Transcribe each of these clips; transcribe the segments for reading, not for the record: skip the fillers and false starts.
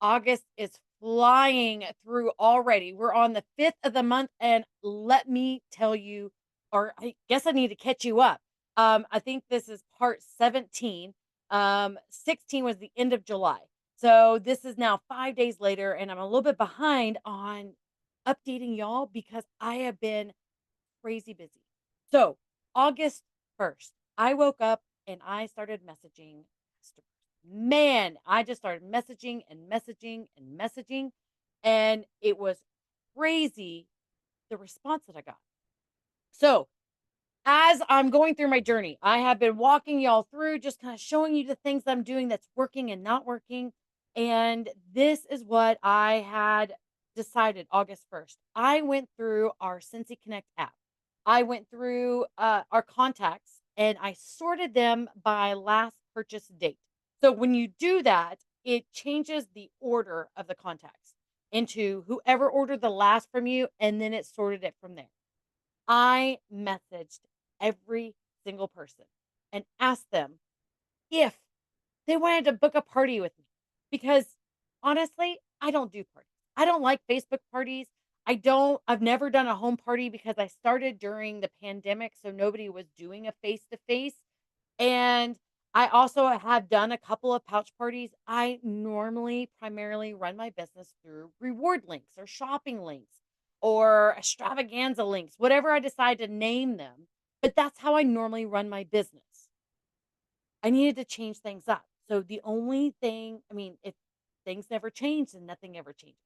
August is flying through already. We're on the 5th of the month, and let me tell you, or I guess I need to catch you up. I think this is part 17. 16 was the end of July. So this is now 5 days later, and I'm a little bit behind on updating y'all because I have been crazy busy. So, August 1st, I woke up and I started messaging customers. Man, I just started messaging and messaging and messaging. And it was crazy the response that I got. So, as I'm going through my journey, I have been walking y'all through, just kind of showing you the things I'm doing that's working and not working. And this is what I had decided August 1st. I went through our Cincy Connect app. I went through our contacts and I sorted them by last purchase date. So when you do that, it changes the order of the contacts into whoever ordered the last from you, and then it sorted it from there. I messaged every single person and asked them if they wanted to book a party with me because honestly, I don't do parties. I don't like Facebook parties. I've never done a home party because I started during the pandemic, so nobody was doing a face to face. And I also have done a couple of pouch parties. I normally primarily run my business through reward links or shopping links or extravaganza links, whatever I decide to name them. But that's how I normally run my business. I needed to change things up. So the only thing, I mean, if things never change, then nothing ever changes.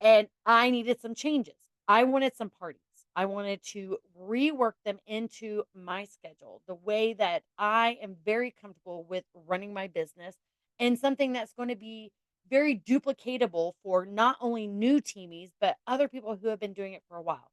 And I needed some changes. I wanted some parties. I wanted to rework them into my schedule, the way that I am very comfortable with running my business, and something that's going to be very duplicatable for not only new teamies, but other people who have been doing it for a while.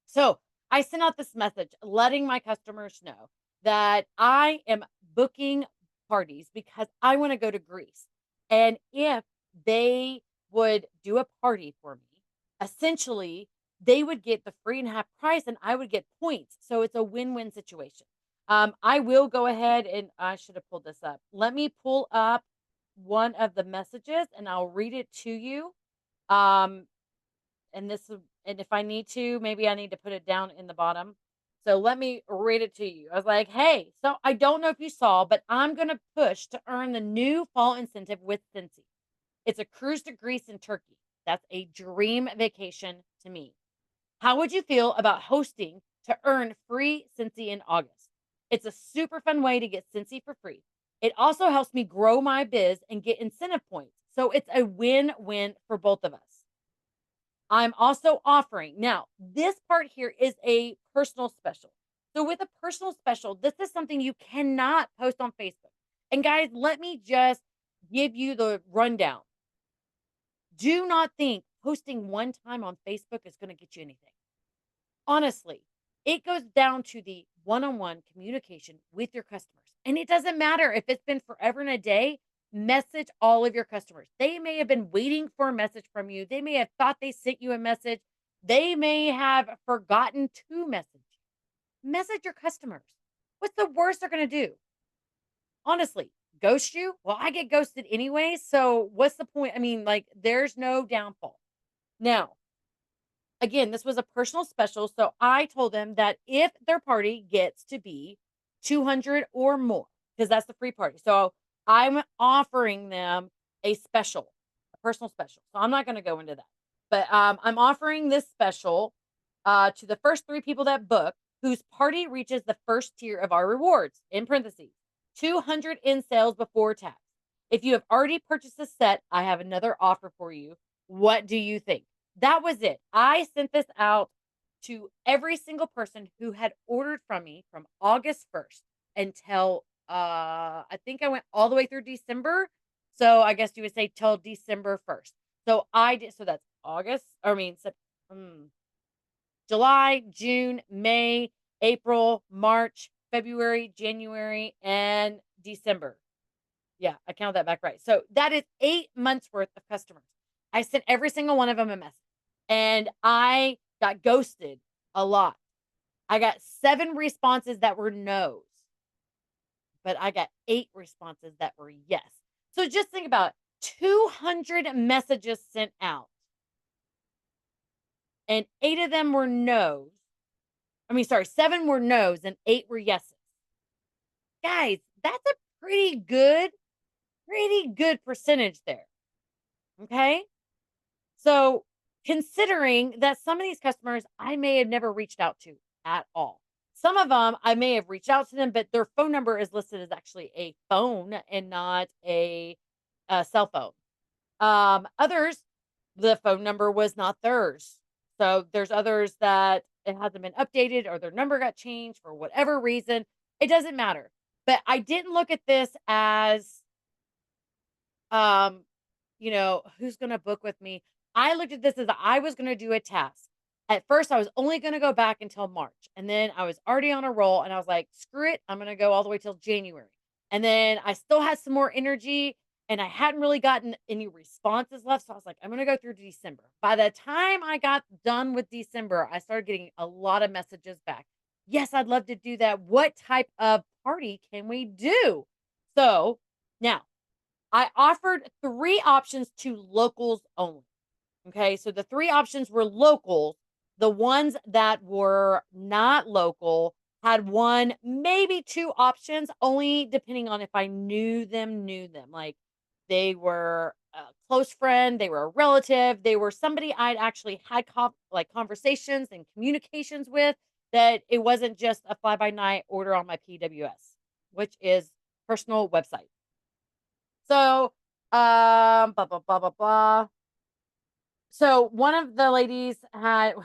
So I sent out this message letting my customers know that I am booking parties because I want to go to Greece. And if they would do a party for me, essentially, they would get the free and half price and I would get points. So it's a win win situation. I will go ahead and I should have pulled this up. Let me pull up one of the messages and I'll read it to you. Um, and if I need to, maybe I need to put it down in the bottom. So let me read it to you. I was like, "Hey, so I don't know if you saw, but I'm going to push to earn the new fall incentive with Cincy. It's a cruise to Greece and Turkey. That's a dream vacation to me. How would you feel about hosting to earn free Cincy in August? It's a super fun way to get Cincy for free. It also helps me grow my biz and get incentive points. So it's a win-win for both of us. I'm also offering now, this part here is a personal special. So, with a personal special, this is something you cannot post on Facebook. And, guys, let me just give you the rundown. Do not think posting one time on Facebook is going to get you anything. Honestly, it goes down to the one on one communication with your customers. And it doesn't matter if it's been forever and a day, message all of your customers. They may have been waiting for a message from you, they may have thought they sent you a message, they may have forgotten to message. Message your customers. What's the worst they're going to do? Honestly, ghost you? Well, I get ghosted anyway. So what's the point? I mean, like, there's no downfall. Now, again, this was a personal special, so I told them that if their party gets to be 200 or more, because that's the free party. So I'm offering them a special, a personal special. So I'm not going to go into that. But I'm offering this special to the first 3 people that book whose party reaches the first tier of our rewards, in parentheses, 200 in sales before tax. If you have already purchased a set, I have another offer for you. What do you think? That was it. I sent this out to every single person who had ordered from me from August 1st until I think I went all the way through December. So I guess you would say till December 1st. So I did, so that's August, I mean July, June, May, April, March, February, January, and December. Yeah, I counted that back right. So that is 8 months worth of customers. I sent every single one of them a message and I got ghosted a lot. I got 7 responses that were no's, but I got 8 responses that were yes. So just think about it. 200 messages sent out, and 8 of them were no's. I mean, sorry, 7 were no's and 8 were yeses. Guys, that's a pretty good percentage there. Okay. So, considering that some of these customers I may have never reached out to at all. Some of them I may have reached out to them, but their phone number is listed as actually a phone and not a cell phone. Others, the phone number was not theirs. So there's others that it hasn't been updated or their number got changed for whatever reason. It doesn't matter. But I didn't look at this as um, who's going to book with me? I looked at this as I was going to do a test. At first, I was only going to go back until March. And then I was already on a roll and I was like, screw it. I'm going to go all the way till January. And then I still had some more energy and I hadn't really gotten any responses left. So I was like, I'm going to go through December. By the time I got done with December, I started getting a lot of messages back. Yes, I'd love to do that. What type of party can we do? So now I offered 3 options to locals only. Okay. So the 3 options were locals. The ones that were not local had 1, maybe 2 options, only depending on if I knew them. Like they were a close friend, they were a relative, they were somebody I'd actually had like conversations and communications with, that it wasn't just a fly by night order on my PWS, which is personal website. So, blah, blah, blah, blah, blah. So one of the ladies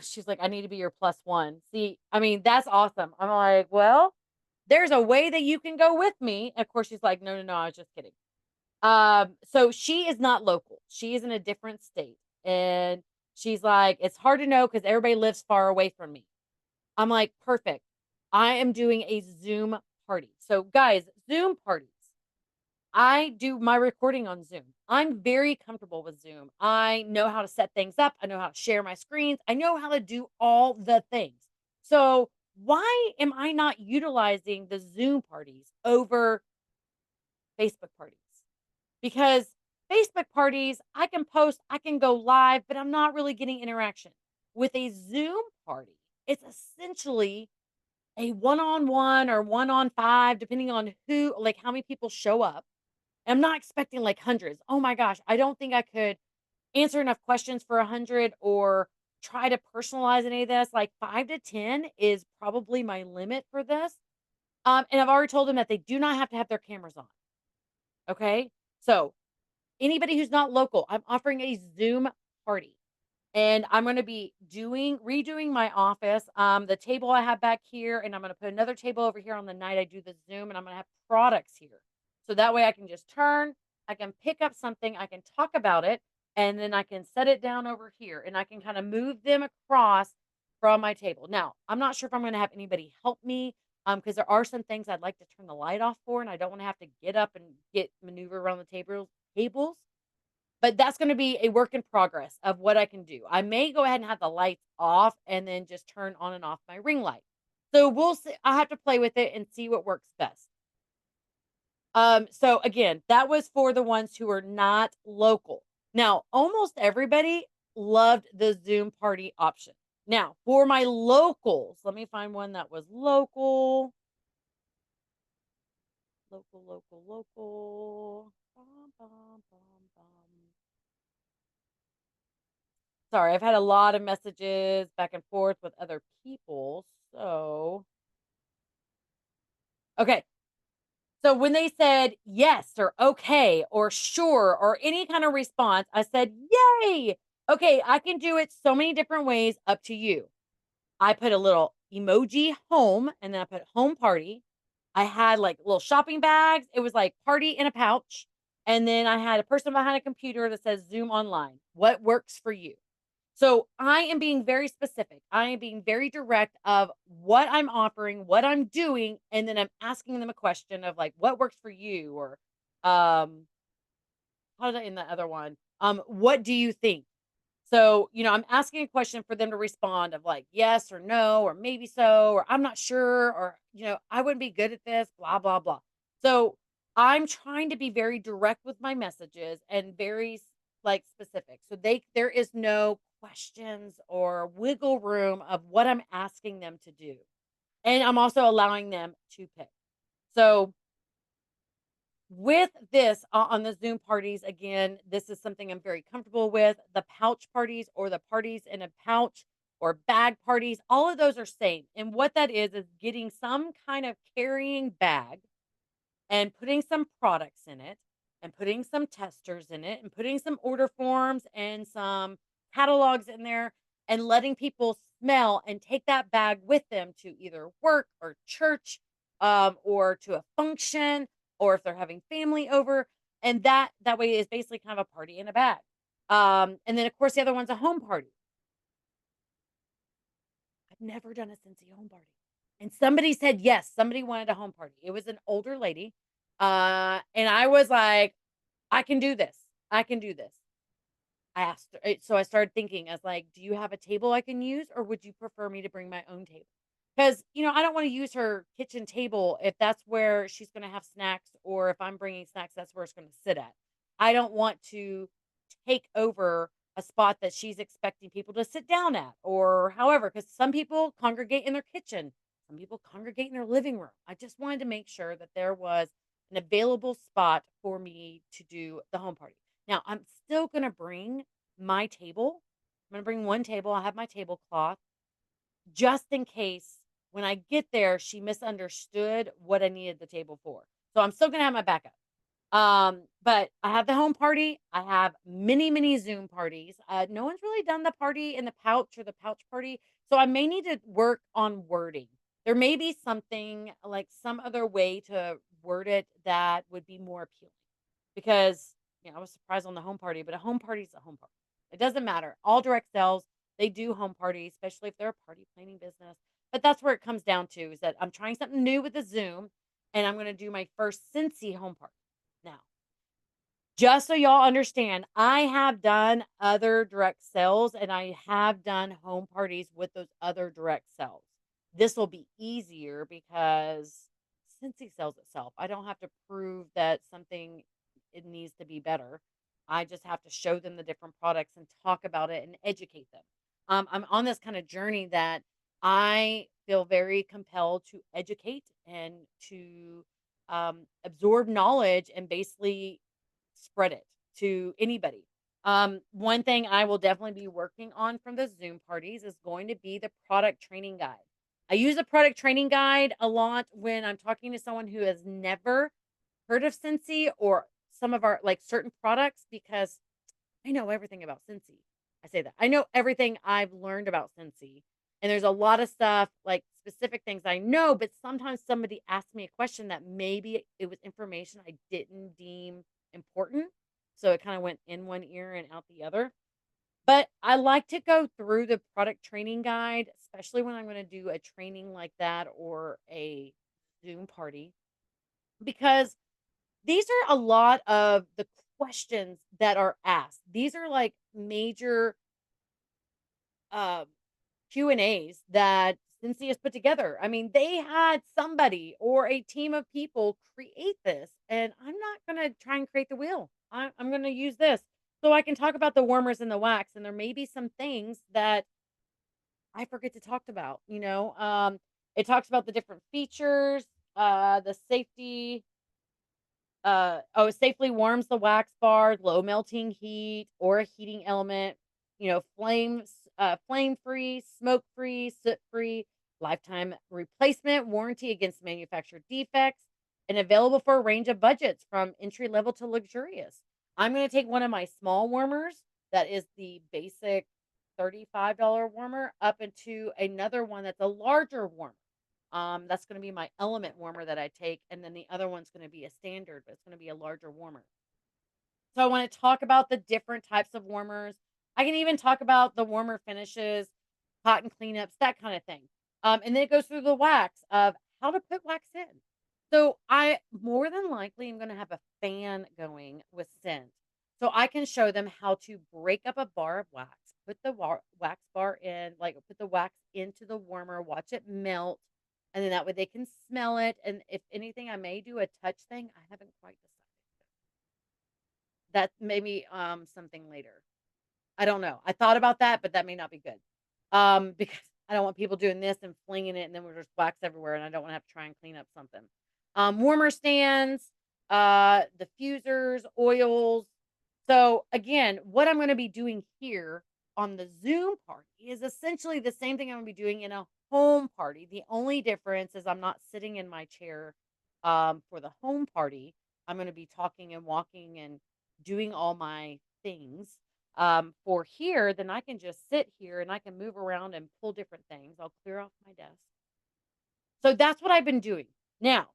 she's like, I need to be your plus one. See, I mean, that's awesome. I'm like, well, there's a way that you can go with me. Of course, she's like, no, no, no, I was just kidding. So she is not local. She is in a different state. And she's like, it's hard to know because everybody lives far away from me. I'm like, perfect. I am doing a Zoom party. So guys, Zoom parties. I do my recording on Zoom. I'm very comfortable with Zoom. I know how to set things up. I know how to share my screens. I know how to do all the things. So, why am I not utilizing the Zoom parties over Facebook parties? Because Facebook parties, I can post, I can go live, but I'm not really getting interaction. With a Zoom party, it's essentially a one-on-one or one-on-5, depending on who, like how many people show up. I'm not expecting like hundreds. Oh my gosh, I don't think I could answer enough questions for 100 or try to personalize any of this. Like 5 to 10 is probably my limit for this. And I've already told them that they do not have to have their cameras on. Okay. So anybody who's not local, I'm offering a Zoom party. And I'm going to be redoing my office. The table I have back here, and I'm going to put another table over here on the night I do the Zoom, and I'm going to have products here. So that way I can just turn, I can pick up something, I can talk about it, and then I can set it down over here and I can kind of move them across from my table. Now, I'm not sure if I'm going to have anybody help me because there are some things I'd like to turn the light off for, and I don't want to have to get up and maneuver around the tables. But that's going to be a work in progress of what I can do. I may go ahead and have the lights off and then just turn on and off my ring light. So we'll see. I have to play with it and see what works best. So again, that was for the ones who are not local. Now, almost everybody loved the Zoom party option. Now, for my locals, let me find one that was local. Local. Bum, bum, bum. Sorry, I've had a lot of messages back and forth with other people. So, okay. So when they said yes or okay or sure or any kind of response, I said, yay. Okay, I can do it so many different ways, up to you. I put a little emoji home and then I put home party. I had like little shopping bags. It was like party in a pouch. And then I had a person behind a computer that says Zoom online. What works for you? So I am being very specific. I am being very direct of what I'm offering, what I'm doing, and then I'm asking them a question of like, what works for you? Or how did I in the other one? What do you think? So, I'm asking a question for them to respond of like yes or no, or maybe so, or I'm not sure, or I wouldn't be good at this, blah, blah, blah. So I'm trying to be very direct with my messages and very like specific. So there is no questions or wiggle room of what I'm asking them to do. And I'm also allowing them to pick. So with this on the Zoom parties, again, this is something I'm very comfortable with. The pouch parties or the parties in a pouch or bag parties, all of those are same. And what that is getting some kind of carrying bag and putting some products in it and putting some testers in it and putting some order forms and some catalogs in there and letting people smell and take that bag with them to either work or church, or to a function, or if they're having family over. And that way is basically kind of a party in a bag. And then of course the other one's a home party. I've never done a Cincy home party. And somebody said yes, somebody wanted a home party. It was an older lady. And I was like, I can do this. I can do this. I asked her, so I started thinking, I was like, do you have a table I can use, or would you prefer me to bring my own table? Because, I don't want to use her kitchen table if that's where she's going to have snacks, or if I'm bringing snacks, that's where it's going to sit at. I don't want to take over a spot that she's expecting people to sit down at, or however, because some people congregate in their kitchen, some people congregate in their living room. I just wanted to make sure that there was an available spot for me to do the home party. Now, I'm still going to bring my table. I'm going to bring one table. I have my tablecloth just in case when I get there, she misunderstood what I needed the table for. So I'm still going to have my backup. But I have the home party. I have many, many Zoom parties. No one's really done the party in the pouch or the pouch party. So I may need to work on wording. There may be something like some other way to word it that would be more appealing because, I was surprised on the home party, but a home party is a home party. It doesn't matter. All direct sales, they do home parties, especially if they're a party planning business. But that's where it comes down to is that I'm trying something new with the Zoom and I'm going to do my first Cincy home party. Now, just so y'all understand, I have done other direct sales and I have done home parties with those other direct sales. This will be easier because since he sells itself, I don't have to prove that something it needs to be better. I just have to show them the different products and talk about it and educate them. I'm on this kind of journey that I feel very compelled to educate and to absorb knowledge and basically spread it to anybody. One thing I will definitely be working on from the Zoom parties is going to be the product training guide. I use a product training guide a lot when I'm talking to someone who has never heard of Scentsy or some of our like certain products because I know everything about Scentsy. I say that. I know everything I've learned about Scentsy. And there's a lot of stuff, like specific things I know, but sometimes somebody asks me a question that maybe it was information I didn't deem important. So it kind of went in one ear and out the other. But I like to go through the product training guide, especially when I'm going to do a training like that or a Zoom party, because these are a lot of the questions that are asked. These are like major um, Q&As that Cincy has put together. I mean, they had somebody or a team of people create this, and I'm not going to try and create the wheel. I'm going to use this so I can talk about the warmers and the wax, and there may be some things that I forget to talk about. It talks about the different features, the safety, safely warms the wax bar, low melting heat or a heating element, flame free, smoke free, soot free, lifetime replacement warranty against manufacturer defects, and available for a range of budgets from entry level to luxurious. I'm going to take one of my small warmers that is the basic $35 warmer up into another one that's a larger warmer. That's going to be my element warmer that I take. And then the other one's going to be a standard, but it's going to be a larger warmer. So I want to talk about the different types of warmers. I can even talk about the warmer finishes, cotton cleanups, that kind of thing. And then it goes through the wax of how to put wax in. So I more than likely am going to have a fan going with scent. So I can show them how to break up a bar of wax, put the wax bar in, like put the wax into the warmer, watch it melt, and then that way they can smell it, and if anything, I may do a touch thing. I haven't quite decided. That maybe, something later. I don't know. I thought about that, but that may not be good. Because I don't want people doing this and flinging it, and then we're just wax everywhere, and I don't wanna have to try and clean up something. Warmer stands, diffusers, oils. So, again, what I'm gonna be doing here on the Zoom party is essentially the same thing I'm gonna be doing in a home party. The only difference is I'm not sitting in my chair, for the home party. I'm gonna be talking and walking and doing all my things. For here, then I can just sit here and I can move around and pull different things. I'll clear off my desk. So that's what I've been doing. Now,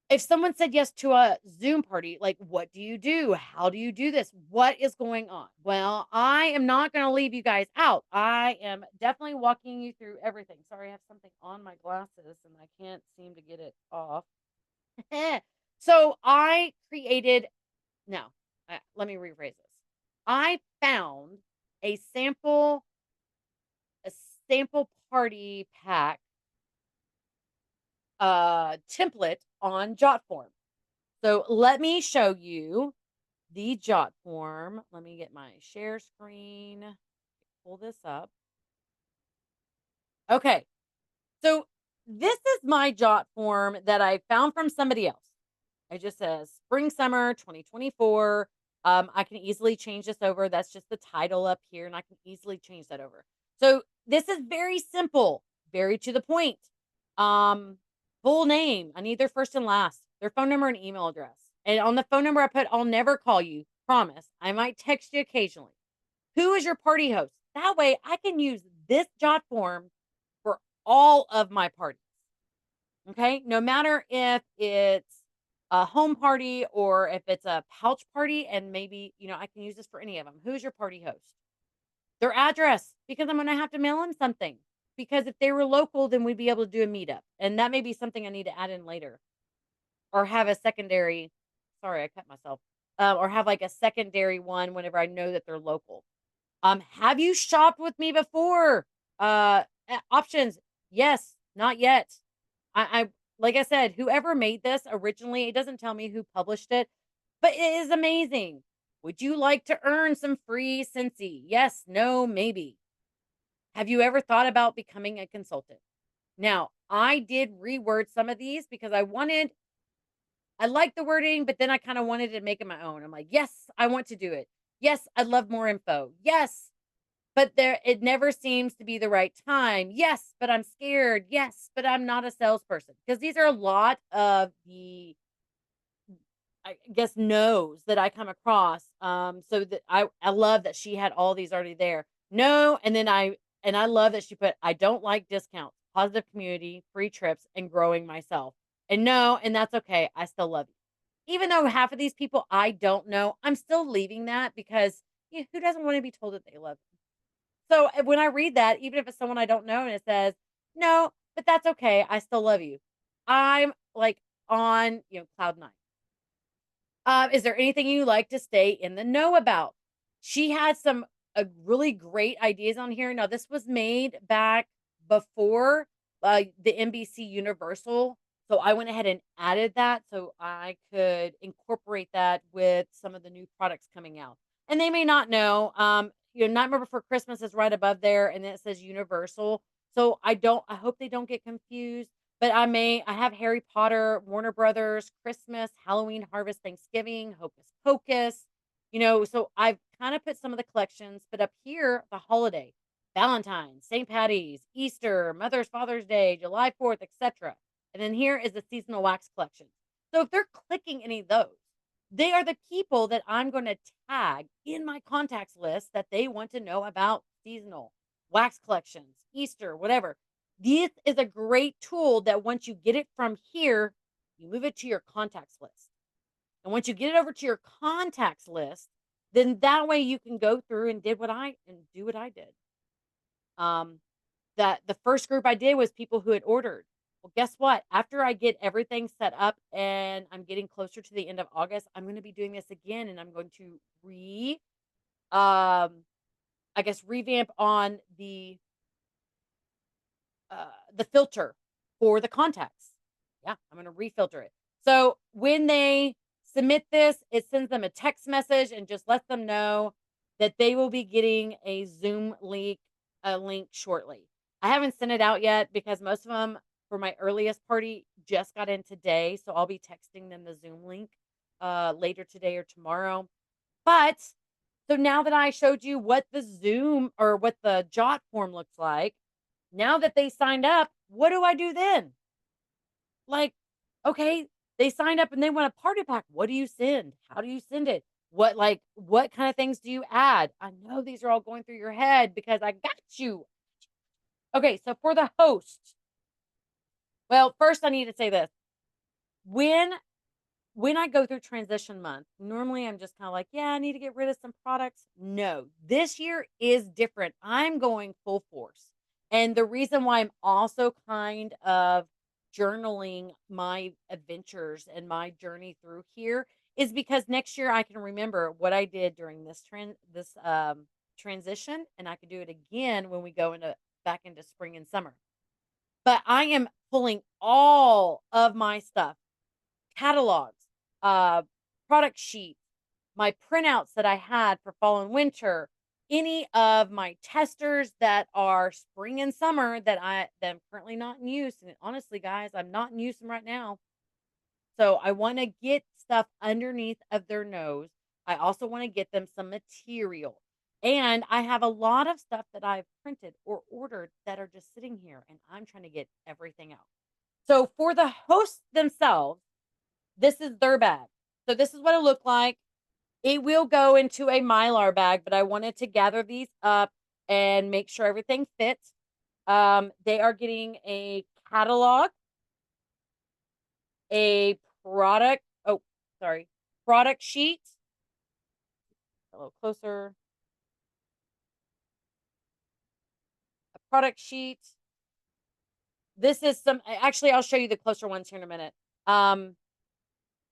if someone said yes to a Zoom party, like, what do you do? How do you do this? What is going on? Well, I am not going to leave you guys out. I am definitely walking you through everything. Sorry, I have something on my glasses and I can't seem to get it off. So I created, no, let me rephrase this. I found a sample, a sample party pack template on jotform. So let me show you the jot form. Let me get my share screen, pull this up. Okay. So this is my jot form that I found from somebody else. It just says spring summer 2024. I can easily change this over. That's just the title up here, and I can easily change that over. So this is very simple, very to the point. Um, Full name. I need their first and last, their phone number and email address. And on the phone number I put, I'll never call you. Promise. I might text you occasionally. Who is your party host? That way I can use this jot form for all of my parties. Okay. No matter if it's a home party or if it's a pouch party, and maybe, I can use this for any of them. Who's your party host? Their address, because I'm going to have to mail them something. Because if they were local, then we'd be able to do a meetup. And that may be something I need to add in later or have a secondary. Sorry, I cut myself. Or have like a secondary one whenever I know that they're local. Have you shopped with me before? Options. Yes, not yet. I like I said, whoever made this originally, it doesn't tell me who published it, but it is amazing. Would you like to earn some free Cincy? Yes, no, maybe. Have you ever thought about becoming a consultant? Now, I did reword some of these because I like the wording, but then I kind of wanted to make it my own. I'm like, yes, I want to do it. Yes, I'd love more info. Yes, but it never seems to be the right time. Yes, but I'm scared. Yes, but I'm not a salesperson. Because these are a lot of the, I guess, no's that I come across. So that I love that she had all these already there. No, and I love that she put, I don't like discounts, positive community, free trips, and growing myself. And no, and that's okay. I still love you. Even though half of these people I don't know, I'm still leaving that because who doesn't want to be told that they love you? So, when I read that, even if it's someone I don't know and it says, "No, but that's okay. I still love you." I'm like on, cloud 9. Is there anything you like to stay in the know about? She had some really great ideas on here. Now, this was made back before the NBC Universal. So I went ahead and added that so I could incorporate that with some of the new products coming out. And they may not know. Nightmare Before Christmas is right above there, and then it says Universal. So I hope they don't get confused. But I have Harry Potter, Warner Brothers, Christmas, Halloween, Harvest, Thanksgiving, Hocus Pocus. So I've kind of put some of the collections, but up here, the holiday, Valentine's, St. Patty's, Easter, Mother's, Father's Day, July 4th, etc. And then here is the seasonal wax collection. So if they're clicking any of those, they are the people that I'm going to tag in my contacts list that they want to know about seasonal wax collections, Easter, whatever. This is a great tool that once you get it from here, you move it to your contacts list. And once you get it over to your contacts list, then that way you can go through and do what I did. That the first group I did was people who had ordered. Well, guess what? After I get everything set up and I'm getting closer to the end of August, I'm going to be doing this again, and I'm going to I guess revamp on the filter. for the contacts. Yeah, I'm gonna refilter it. So when they submit this, it sends them a text message and just lets them know that they will be getting a link shortly. I haven't sent it out yet because most of them for my earliest party just got in today, so I'll be texting them the Zoom link later today or tomorrow. But so now that I showed you what the Zoom or what the Jot form looks like, now that they signed up, what do I do then? Like, okay, they signed up and they want a party pack. What do you send? How do you send it? What kind of things do you add? I know these are all going through your head because I got you. Okay, so for the host, well, first I need to say this. When when I go through transition month, normally I'm just kind of like, yeah, I need to get rid of some products. No, this year is different. I'm going full force. And the reason why I'm also kind of journaling my adventures and my journey through here is because next year I can remember what I did during this transition, and I can do it again when we go into back into spring and summer. But I am pulling all of my stuff, catalogs, uh, product sheets, my printouts that I had for fall and winter, any of my testers that are spring and summer that I'm currently not in use. And honestly, guys, I'm not in use them right now. So I want to get stuff underneath of their nose. I also want to get them some material. And I have a lot of stuff that I've printed or ordered that are just sitting here, and I'm trying to get everything out. So for the hosts themselves, this is their bag. So this is what it looked like. It will go into a Mylar bag, but I wanted to gather these up and make sure everything fits. They are getting a catalog, a product, oh, sorry, product sheet. A little closer. A product sheet. This is actually, I'll show you the closer ones here in a minute.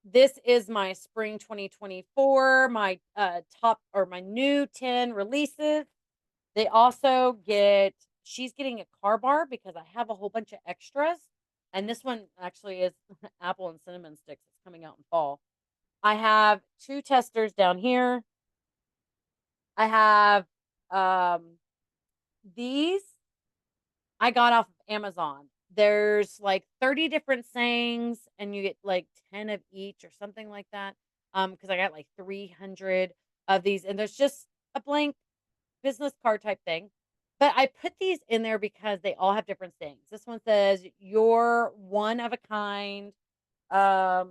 This is my spring 2024, my top or my new 10 releases. They also she's getting a car bar because I have a whole bunch of extras. And this one actually is apple and cinnamon sticks. It's coming out in fall. I have 2 testers down here. I have these I got off of Amazon. There's like 30 different sayings and you get like 10 of each or something like that. Because I got like 300 of these, and there's just a blank business card type thing. But I put these in there because they all have different things. This one says, "You're one of a kind." I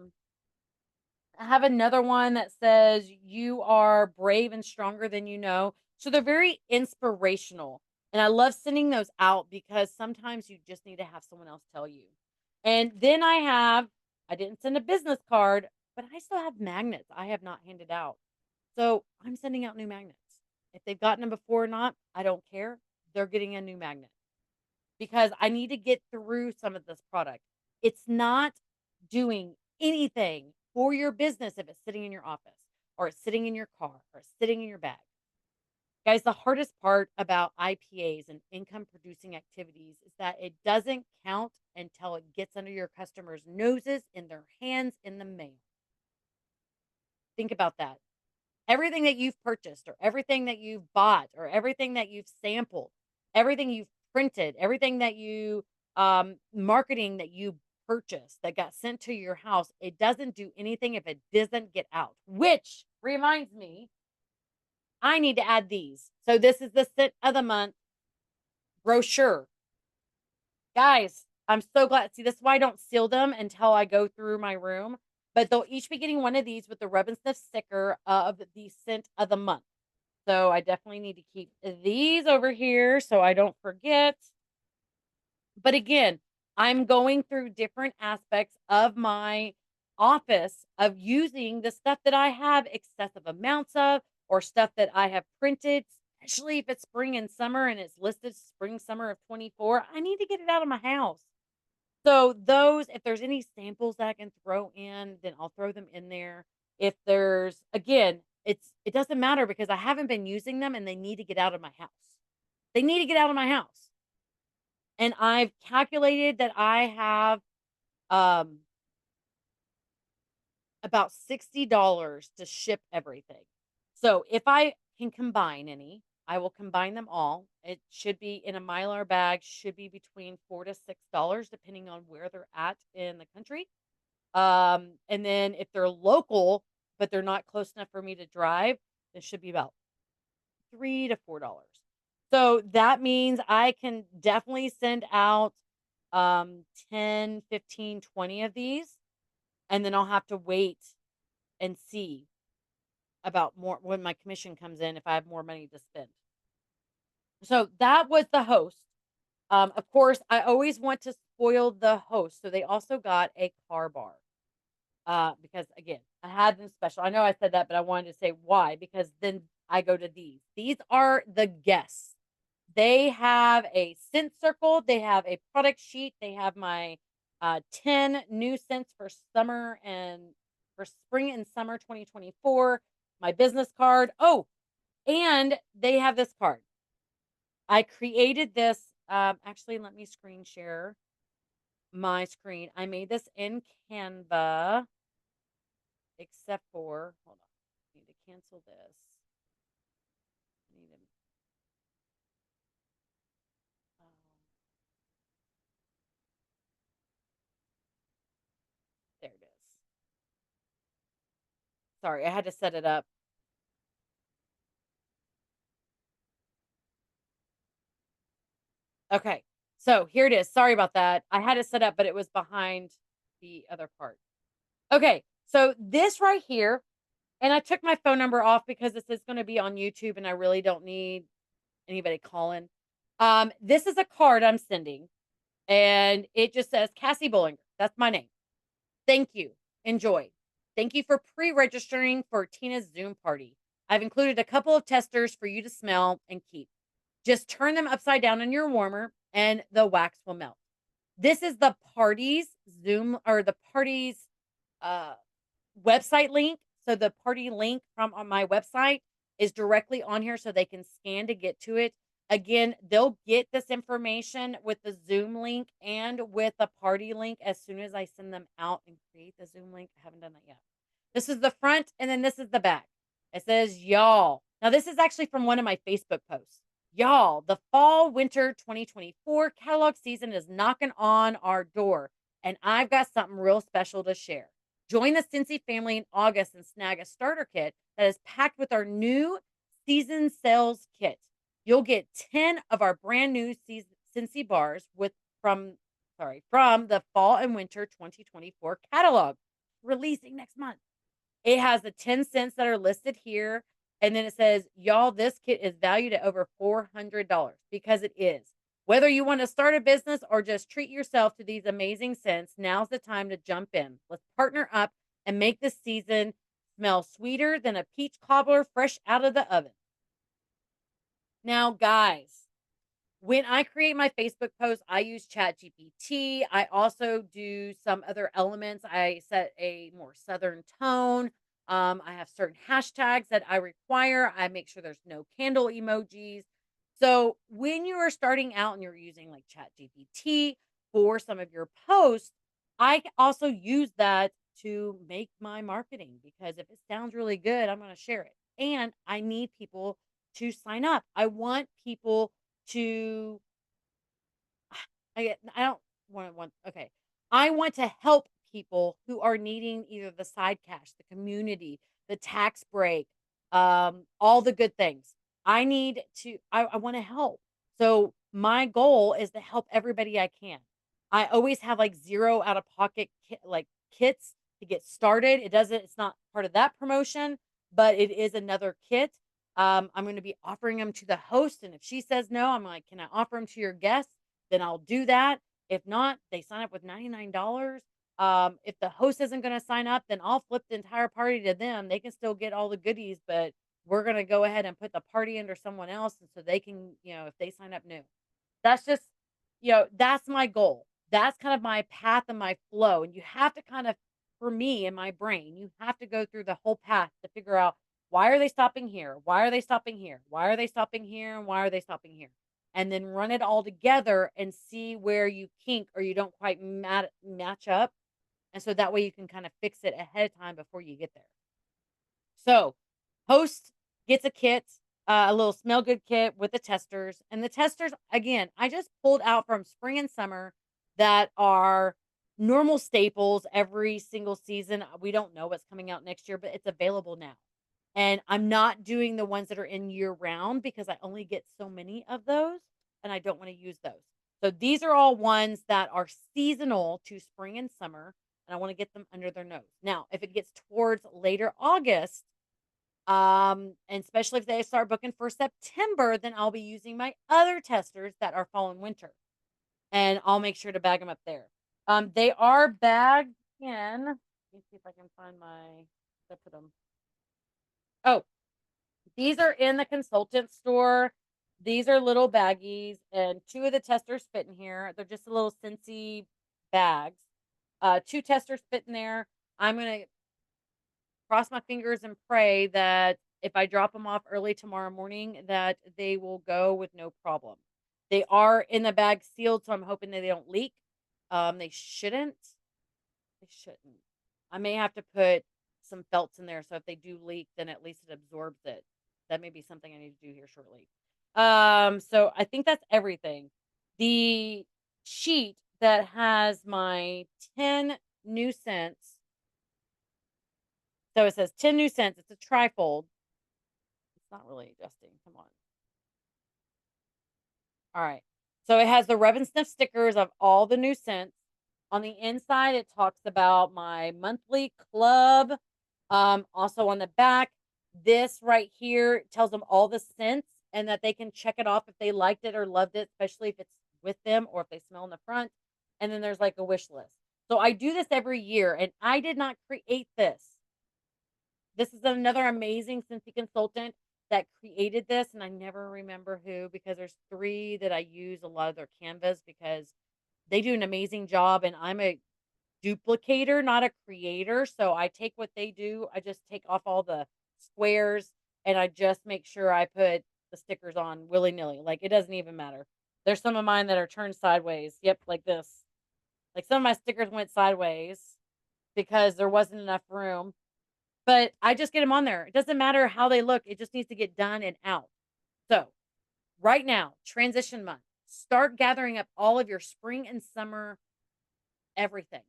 have another one that says, "You are brave and stronger than you know." So they're very inspirational. And I love sending those out because sometimes you just need to have someone else tell you. And then I didn't send a business card, but I still have magnets I have not handed out. So I'm sending out new magnets. If they've gotten them before or not, I don't care. They're getting a new magnet because I need to get through some of this product. It's not doing anything for your business if it's sitting in your office or it's sitting in your car or it's sitting in your bag. Guys, the hardest part about IPAs and income producing activities is that it doesn't count until it gets under your customers' noses, in their hands, in the mail. Think about that. Everything that you've purchased or everything that you've bought or everything that you've sampled, everything you've printed, everything that you marketing that you purchased that got sent to your house, it doesn't do anything if it doesn't get out. Which reminds me, I need to add these. So this is the scent of the month brochure. Guys, I'm so glad. See, this is why I don't seal them until I go through my room. But they'll each be getting one of these with the rub and sniff sticker of the scent of the month. So I definitely need to keep these over here so I don't forget. But again, I'm going through different aspects of my office of using the stuff that I have excessive amounts of or stuff that I have printed, especially if it's spring and summer and it's listed spring, summer of 24. I need to get it out of my house. So those, if there's any samples that I can throw in, then I'll throw them in there. If there's, again, it doesn't matter because I haven't been using them and they need to get out of my house. They need to get out of my house. And I've calculated that I have um about $60 to ship everything. So if I can combine any, I will combine them all. It should be in a Mylar bag, should be between $4 to $6, depending on where they're at in the country. And then if they're local, but they're not close enough for me to drive, it should be about $3 to $4. So that means I can definitely send out 10, 15, 20 of these, and then I'll have to wait and see about more when my commission comes in if I have more money to spend. So that was the host. Of course, I always want to spoil the host. So they also got a car bar. Because again, I had them special. I know I said that, but I wanted to say why, because then I go to these. These are the guests. They have a scent circle, they have a product sheet, they have my 10 new scents for summer and for spring and summer 2024, my business card. Oh, and they have this card. I created this. Actually, let me screen share my screen. I made this in Canva, except for, hold on, I need to cancel this. I need to, um, there it is. Sorry, I had to set it up. Okay. So here it is. Sorry about that. I had it set up, but it was behind the other part. Okay. So this right here, and I took my phone number off because this is going to be on YouTube and I really don't need anybody calling. This is a card I'm sending and it just says Cassie Bullinger. That's my name. Thank you. Enjoy. Thank you for pre-registering for Tina's Zoom party. I've included a couple of testers for you to smell and keep. Just turn them upside down in your warmer and the wax will melt. This is the party's Zoom or the party's uh, website link. So the party link from on my website is directly on here so they can scan to get to it. Again, they'll get this information with the Zoom link and with the party link as soon as I send them out and create the Zoom link. I haven't done that yet. This is the front and then this is the back. It says y'all. Now, this is actually from one of my Facebook posts. Y'all, the fall winter 2024 catalog season is knocking on our door, and I've got something real special to share. Join the Cincy family in August and snag a starter kit that is packed with our new season sales kit. You'll get 10 of our brand new Cincy bars from the fall and winter 2024 catalog releasing next month. It has the 10 cents that are listed here. And then it says, y'all, this kit is valued at over $400 because it is. Whether you want to start a business or just treat yourself to these amazing scents, now's the time to jump in. Let's partner up and make this season smell sweeter than a peach cobbler fresh out of the oven. Now, guys, when I create my Facebook posts, I use ChatGPT. I also do some other elements. I set a more southern tone. I have certain hashtags that I require. I make sure there's no candle emojis. So when you are starting out and you're using like ChatGPT for some of your posts, I also use that to make my marketing because if it sounds really good, I'm going to share it. And I need people to sign up. I want people to I don't want okay. I want to help people who are needing either the side cash, the community, the tax break, all the good things. I want to help. So my goal is to help everybody I can. I always have like zero out of pocket like kits to get started. It's not part of that promotion, but it is another kit. I'm going to be offering them to the host. And if she says no, I'm like, can I offer them to your guests? Then I'll do that. If not, they sign up with $99. If the host isn't going to sign up, then I'll flip the entire party to them. They can still get all the goodies, but we're going to go ahead and put the party under someone else. And so they can, if they sign up new, that's just, that's my goal. That's kind of my path and my flow. And you have to kind of, for me in my brain, you have to go through the whole path to figure out why are they stopping here? Why are they stopping here? Why are they stopping here? And why are they stopping here? and then run it all together and see where you kink or you don't quite match up. And so that way you can kind of fix it ahead of time before you get there. So, host gets a kit, a little smell good kit with the testers. And the testers, again, I just pulled out from spring and summer that are normal staples every single season. We don't know what's coming out next year, but it's available now. And I'm not doing the ones that are in year round because I only get so many of those and I don't want to use those. So these are all ones that are seasonal to spring and summer, and I want to get them under their nose. Now, if it gets towards later August, and especially if they start booking for September, then I'll be using my other testers that are fall and winter, and I'll make sure to bag them up there. They are bagged in. Let me see if I can find my. I put them. Oh, these are in the consultant store. These are little baggies, and two of the testers fit in here. They're just a little Scentsy bags. Two testers fit in there. I'm gonna cross my fingers and pray that if I drop them off early tomorrow morning, that they will go with no problem. They are in the bag sealed, so I'm hoping that they don't leak. They shouldn't. They shouldn't. I may have to put some felts in there, so if they do leak, then at least it absorbs it. That may be something I need to do here shortly. So I think that's everything. The sheet that has my 10 new scents. So it says 10 new scents. It's a trifold. It's not really adjusting. Come on. All right. So it has the rub and sniff stickers of all the new scents. On the inside, it talks about my monthly club. Also on the back, this right here tells them all the scents and that they can check it off if they liked it or loved it, especially if it's with them or if they smell in the front. And then there's like a wish list. So I do this every year, and I did not create this. This is another amazing Scentsy consultant that created this, and I never remember who because there's three that I use a lot of their Canvas because they do an amazing job, and I'm a duplicator, not a creator. So I take what they do, I just take off all the squares, and I just make sure I put the stickers on willy nilly. Like it doesn't even matter. There's some of mine that are turned sideways. Yep, like this. Like some of my stickers went sideways because there wasn't enough room. But I just get them on there. It doesn't matter how they look. It just needs to get done and out. So right now, transition month. Start gathering up all of your spring and summer everything.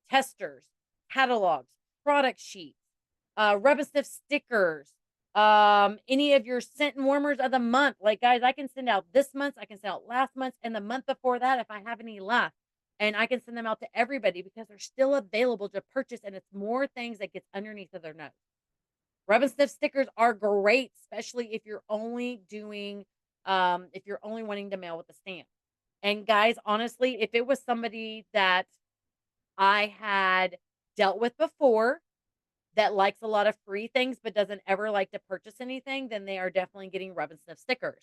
Testers, catalogs, product sheets, rub and sniff stickers, any of your scent and warmers of the month. Like guys, I can send out this month, I can send out last month, and the month before that if I have any left. And I can send them out to everybody because they're still available to purchase, and it's more things that gets underneath of their nose. Rub and sniff stickers are great, especially if you're only doing if you're only wanting to mail with a stamp. And guys, honestly, if it was somebody that I had dealt with before that likes a lot of free things but doesn't ever like to purchase anything, then they are definitely getting rub and sniff stickers.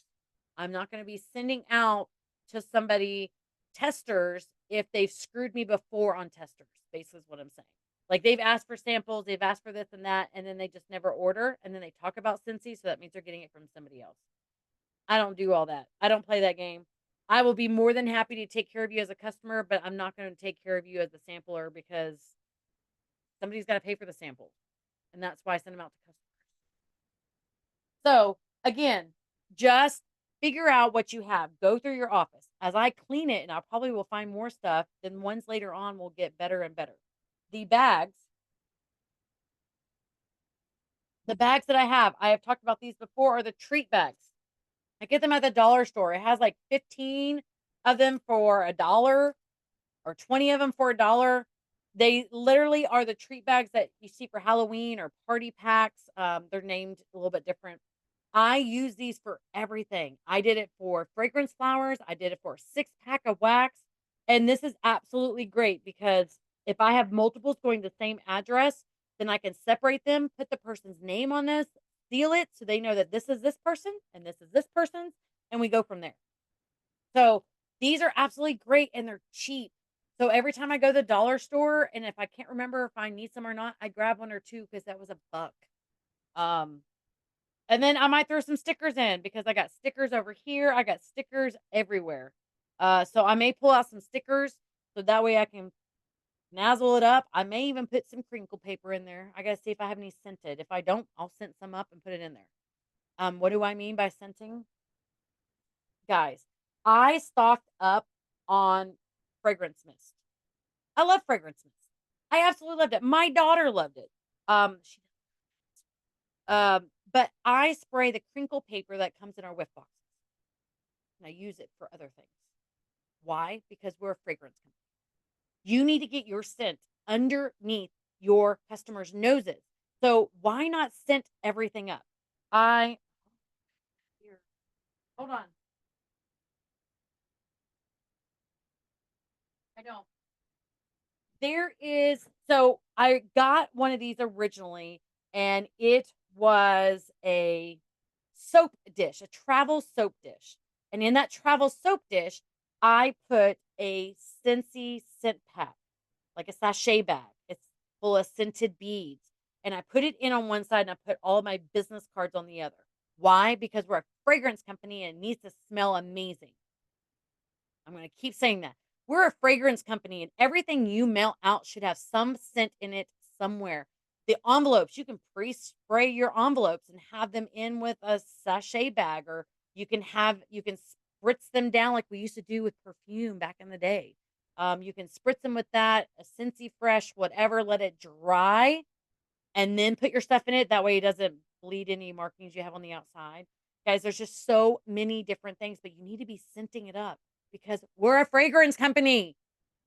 I'm not going to be sending out to somebody testers if they've screwed me before on testers, basically is what I'm saying. Like they've asked for samples, they've asked for this and that, and then they just never order, and then they talk about Scentsy, so that means they're getting it from somebody else. I don't do all that. I don't play that game. I will be more than happy to take care of you as a customer, but I'm not going to take care of you as a sampler because somebody's got to pay for the samples. And that's why I send them out to customers. So again, just figure out what you have. Go through your office. As I clean it, and I probably will find more stuff, then ones later on will get better and better. The bags that I have talked about these before, are the treat bags. I get them at the dollar store. It has like 15 of them for $1 or 20 of them for $1. They literally are the treat bags that you see for Halloween or party packs. They're named a little bit different. I use these for everything. I did it for fragrance flowers. I did it for a 6-pack of wax. And this is absolutely great because if I have multiples going to the same address, then I can separate them, put the person's name on this, seal it so they know that this is this person and this is this person's, and we go from there. So these are absolutely great and they're cheap. So every time I go to the dollar store, and if I can't remember if I need some or not, I grab one or two because that was $1. And then I might throw some stickers in because I got stickers over here. I got stickers everywhere. So I may pull out some stickers so that way I can nazzle it up. I may even put some crinkle paper in there. I gotta see if I have any scented. If I don't, I'll scent some up and put it in there. What do I mean by scenting? Guys, I stocked up on fragrance mist. I love fragrance mist. I absolutely loved it. My daughter loved it. She but I spray the crinkle paper that comes in our whiff boxes, and I use it for other things. Why? Because we're a fragrance company. You need to get your scent underneath your customers' noses. So why not scent everything up? I here. Hold on. I don't. There is so I got one of these originally, and it was a soap dish, a travel soap dish. And in that travel soap dish, I put a Scentsy scent pack, like a sachet bag. It's full of scented beads. And I put it in on one side and I put all of my business cards on the other. Why? Because we're a fragrance company and it needs to smell amazing. I'm going to keep saying that. We're a fragrance company, and everything you mail out should have some scent in it somewhere. The envelopes, you can pre spray your envelopes and have them in with a sachet bag, or you can spritz them down like we used to do with perfume back in the day. You can spritz them with that, a Scentsy Fresh, whatever, let it dry, and then put your stuff in it. That way it doesn't bleed any markings you have on the outside. Guys, there's just so many different things, but you need to be scenting it up because we're a fragrance company.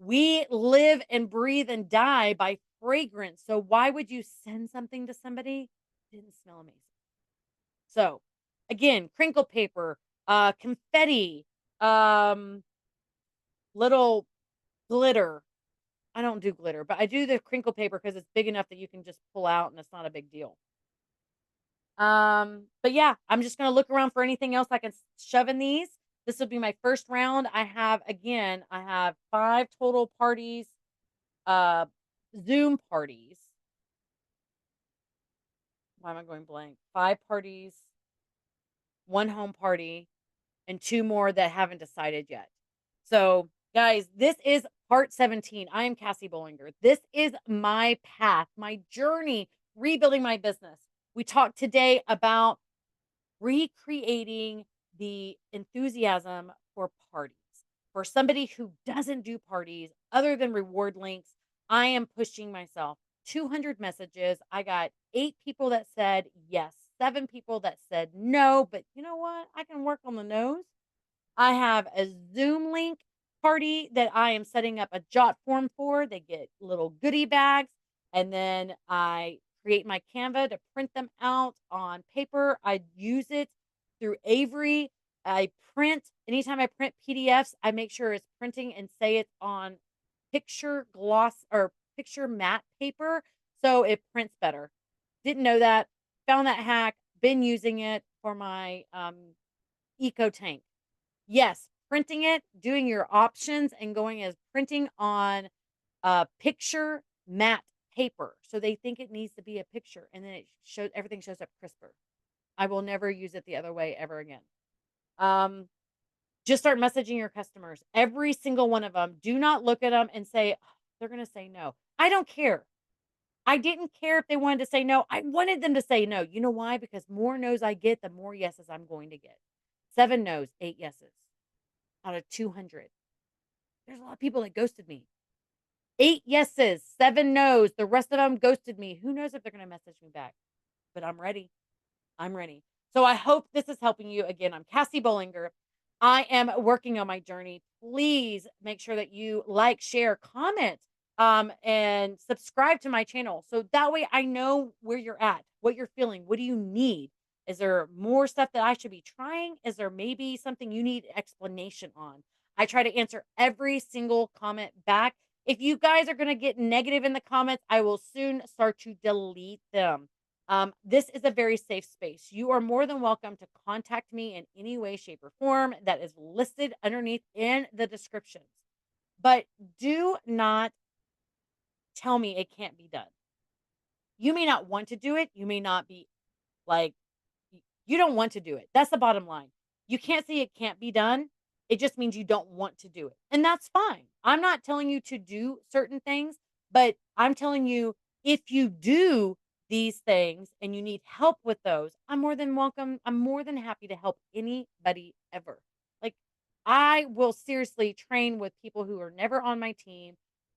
We live and breathe and die by fragrance. So why would you send something to somebody that didn't smell amazing? So again, crinkle paper, confetti, um, little glitter. I don't do glitter, but I do the crinkle paper because it's big enough that you can just pull out and it's not a big deal. But yeah, I'm just gonna look around for anything else I can shove in these. This will be my first round. I have 5 total parties, uh, Zoom parties. Why am I going blank? 5 parties, 1 home party, and 2 more that haven't decided yet. So, guys, this is part 17. I am Cassie Bollinger. This is my path, my journey rebuilding my business. We talked today about recreating the enthusiasm for parties. For somebody who doesn't do parties other than reward links, I am pushing myself. 200 messages. I got 8 people that said yes, 7 people that said no, but you know what? I can work on the no's. I have a Zoom link party that I am setting up a jot form for. They get little goodie bags, and then I create my Canva to print them out on paper. I use it through Avery. I print anytime I print PDFs, I make sure it's printing and say it's on picture gloss or picture matte paper so it prints better. Didn't know that. Found that hack. Been using it for my eco tank. Yes, printing it, doing your options and going as printing on picture matte paper. So they think it needs to be a picture and then it shows everything shows up crisper. I will never use it the other way ever again. Um, just start messaging your customers. Every single one of them. Do not look at them and say, "Oh, they're going to say no." I don't care. I didn't care if they wanted to say no. I wanted them to say no. You know why? Because more no's I get, the more yeses I'm going to get. 7 no's, 8 yeses out of 200. There's a lot of people that ghosted me. 8 yeses, 7 no's. The rest of them ghosted me. Who knows if they're going to message me back? But I'm ready. I'm ready. So I hope this is helping you. Again, I'm Cassie Bollinger. I am working on my journey. Please make sure that you like, share, comment, and subscribe to my channel. So that way I know where you're at, what you're feeling. What do you need? Is there more stuff that I should be trying? Is there maybe something you need explanation on? I try to answer every single comment back. If you guys are going to get negative in the comments, I will soon start to delete them. This is a very safe space. You are more than welcome to contact me in any way, shape, or form that is listed underneath in the descriptions. But do not tell me it can't be done. You may not want to do it. You may not be like, You don't want to do it. That's the bottom line. You can't say it can't be done. It just means you don't want to do it. And that's fine. I'm not telling you to do certain things, but I'm telling you if you do these things and you need help with those, I'm more than welcome. I'm more than happy to help anybody ever. Like, I will seriously train with people who are never on my team.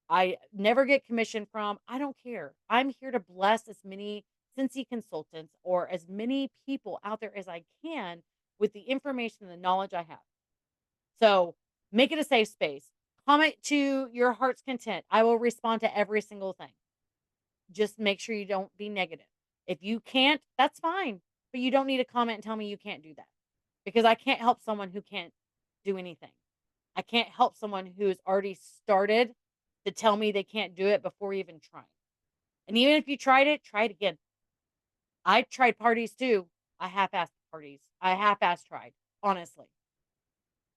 I never get commission from. I don't care. I'm here to bless as many Cincy consultants or as many people out there as I can with the information and the knowledge I have. So make it a safe space. Comment to your heart's content. I will respond to every single thing. Just make sure you don't be negative. If you can't, that's fine. But you don't need to comment and tell me you can't do that because I can't help someone who can't do anything. I can't help someone who's already started to tell me they can't do it before even trying. And even if you tried it, try it again. I tried parties too. I half-assed parties. I half-assed tried, honestly.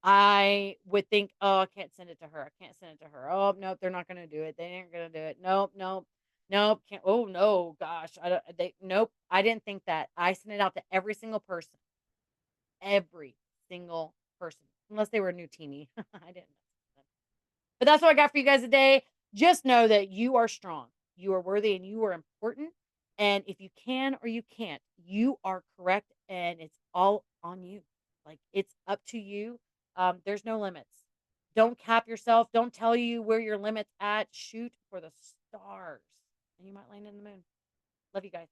I would think, "Oh, I can't send it to her. I can't send it to her. Oh, nope, they're not gonna do it. They ain't gonna do it. Nope, nope, nope. Can't. Oh no, gosh, I don't. They nope. I didn't think that. I sent it out to every single person, unless they were a new teenie. I didn't. But that's what I got for you guys today. Just know that you are strong, you are worthy, and you are important. And if you can or you can't, you are correct, and it's all on you. Like it's up to you. There's no limits. Don't cap yourself. Don't tell you where your limits at. Shoot for the stars, and you might land in the moon. Love you guys.